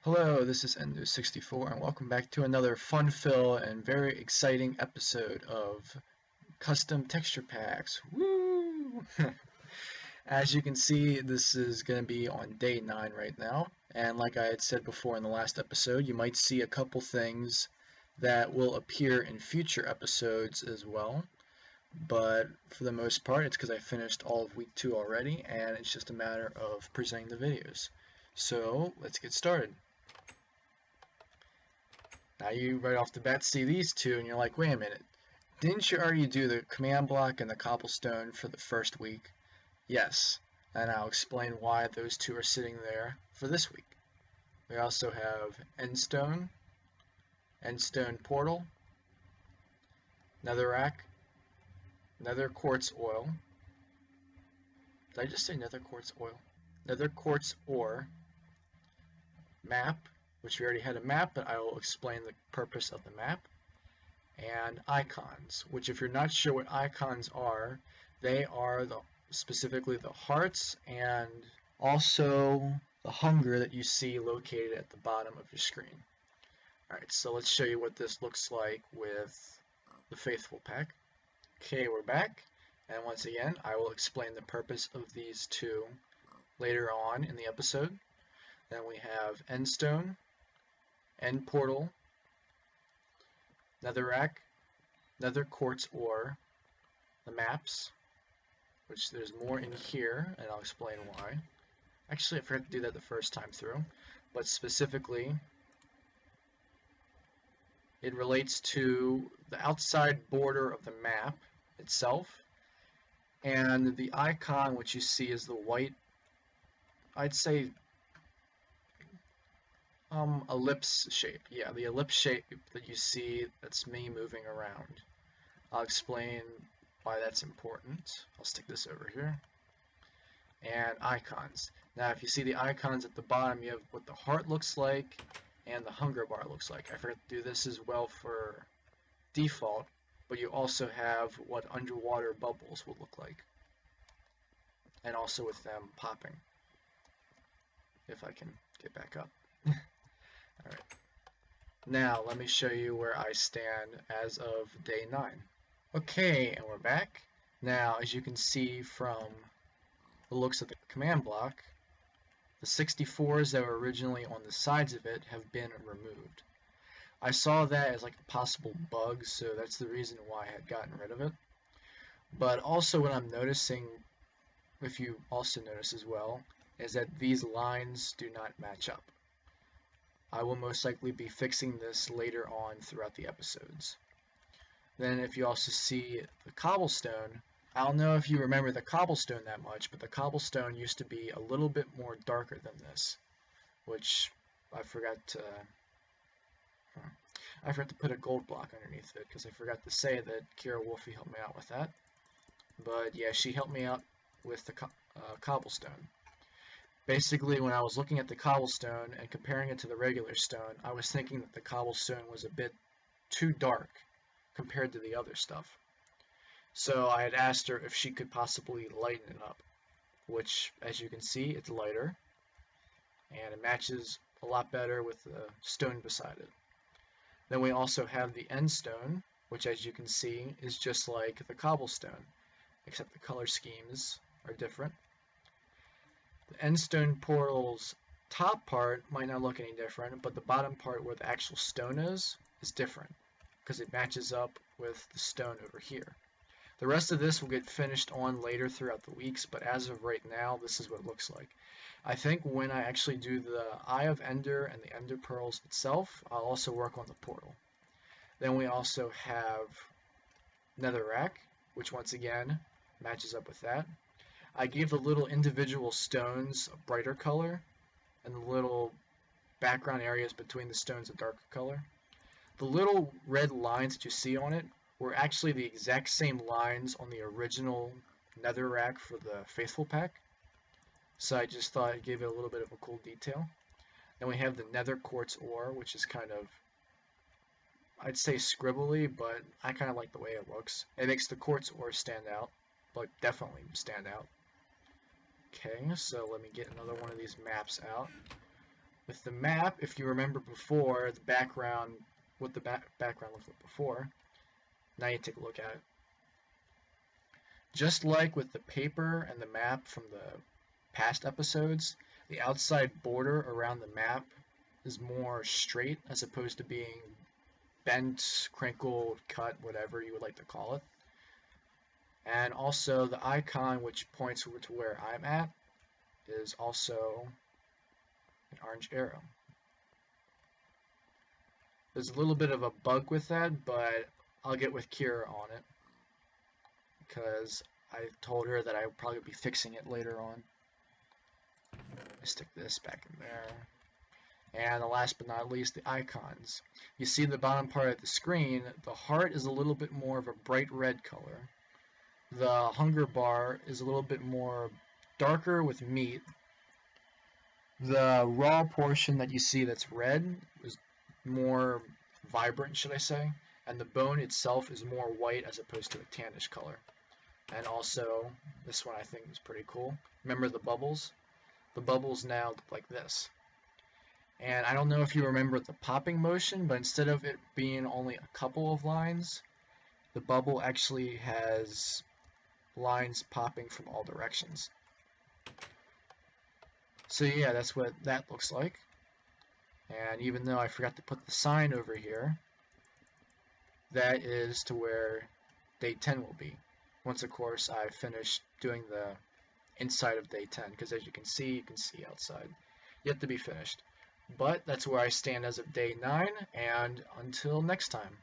Hello, this is Endo64 and welcome back to another fun-filled and very exciting episode of Custom Texture Packs. Woo! As you can see, this is going to be on day 9 right now, and like I had said before in the last episode, you might see a couple things that will appear in future episodes as well, but for the most part it's because I finished all of week 2 already, and it's just a matter of presenting the videos. So, let's get started. Now you right off the bat see these two and you're like, wait a minute, didn't you already do the command block and the cobblestone for the first week? Yes, and I'll explain why those two are sitting there for this week. We also have endstone portal, netherrack, nether quartz oil. Did I just say nether quartz oil? Nether quartz ore, map, which we already had a map, but I will explain the purpose of the map, and icons, which if you're not sure what icons are, they are specifically the hearts and also the hunger that you see located at the bottom of your screen. Alright, so let's show you what this looks like with the Faithful pack. Okay, we're back, and once again, I will explain the purpose of these two later on in the episode. Then we have endstone, end portal, netherrack, nether quartz ore, the maps, which there's more in here, and I'll explain why. Actually, I forgot to do that the first time through, but specifically, it relates to the outside border of the map itself, and the icon which you see is the white, I'd say, ellipse shape. Yeah, the ellipse shape that you see, that's me moving around. I'll explain why that's important. I'll stick this over here. And icons. Now, if you see the icons at the bottom, you have what the heart looks like and the hunger bar looks like. I forgot to do this as well for default, but you also have what underwater bubbles will look like. And also with them popping. If I can get back up. Alright, now let me show you where I stand as of day 9. Okay, and we're back. Now, as you can see from the looks of the command block, the 64s that were originally on the sides of it have been removed. I saw that as like a possible bug, so that's the reason why I had gotten rid of it. But also what I'm noticing, if you also notice as well, is that these lines do not match up. I will most likely be fixing this later on throughout the episodes. Then if you also see the cobblestone, I don't know if you remember the cobblestone that much, but the cobblestone used to be a little bit more darker than this, which I forgot to put a gold block underneath it, because I forgot to say that Kira Wolfie helped me out with that. But yeah, she helped me out with the cobblestone. Basically, when I was looking at the cobblestone and comparing it to the regular stone, I was thinking that the cobblestone was a bit too dark compared to the other stuff. So I had asked her if she could possibly lighten it up, which, as you can see, it's lighter, and it matches a lot better with the stone beside it. Then we also have the end stone, which, as you can see, is just like the cobblestone, except the color schemes are different. The endstone portal's top part might not look any different, but the bottom part where the actual stone is different, because it matches up with the stone over here. The rest of this will get finished on later throughout the weeks, but as of right now, this is what it looks like. I think when I actually do the Eye of Ender and the Ender Pearls itself, I'll also work on the portal. Then we also have Netherrack, which once again matches up with that. I gave the little individual stones a brighter color, and the little background areas between the stones a darker color. The little red lines that you see on it were actually the exact same lines on the original Netherrack for the Faithful pack, so I just thought I'd give it a little bit of a cool detail. Then we have the Nether Quartz ore, which is kind of, I'd say scribbly, but I kind of like the way it looks. It makes the quartz ore stand out, but definitely stand out. Okay, so let me get another one of these maps out. With the map, if you remember before, the background, what the background looked like before, now you take a look at it. Just like with the paper and the map from the past episodes, the outside border around the map is more straight as opposed to being bent, crinkled, cut, whatever you would like to call it. And also the icon which points to where I'm at is also an orange arrow. There's a little bit of a bug with that, but I'll get with Kira on it because I told her that I would probably be fixing it later on. I stick this back in there. And the last but not least, the icons. You see the bottom part of the screen, the heart is a little bit more of a bright red color. The hunger bar is a little bit more darker with meat. The raw portion that you see that's red is more vibrant, should I say, and the bone itself is more white as opposed to a tannish color. And also, this one I think is pretty cool. Remember the bubbles? The bubbles now look like this. And I don't know if you remember the popping motion, but instead of it being only a couple of lines, the bubble actually has lines popping from all directions. So yeah, that's what that looks like. And even though I forgot to put the sign over here, that is to where day 10 will be. Once, of course, I've finished doing the inside of day 10, because as you can see outside. Yet to be finished. But that's where I stand as of day 9, and until next time.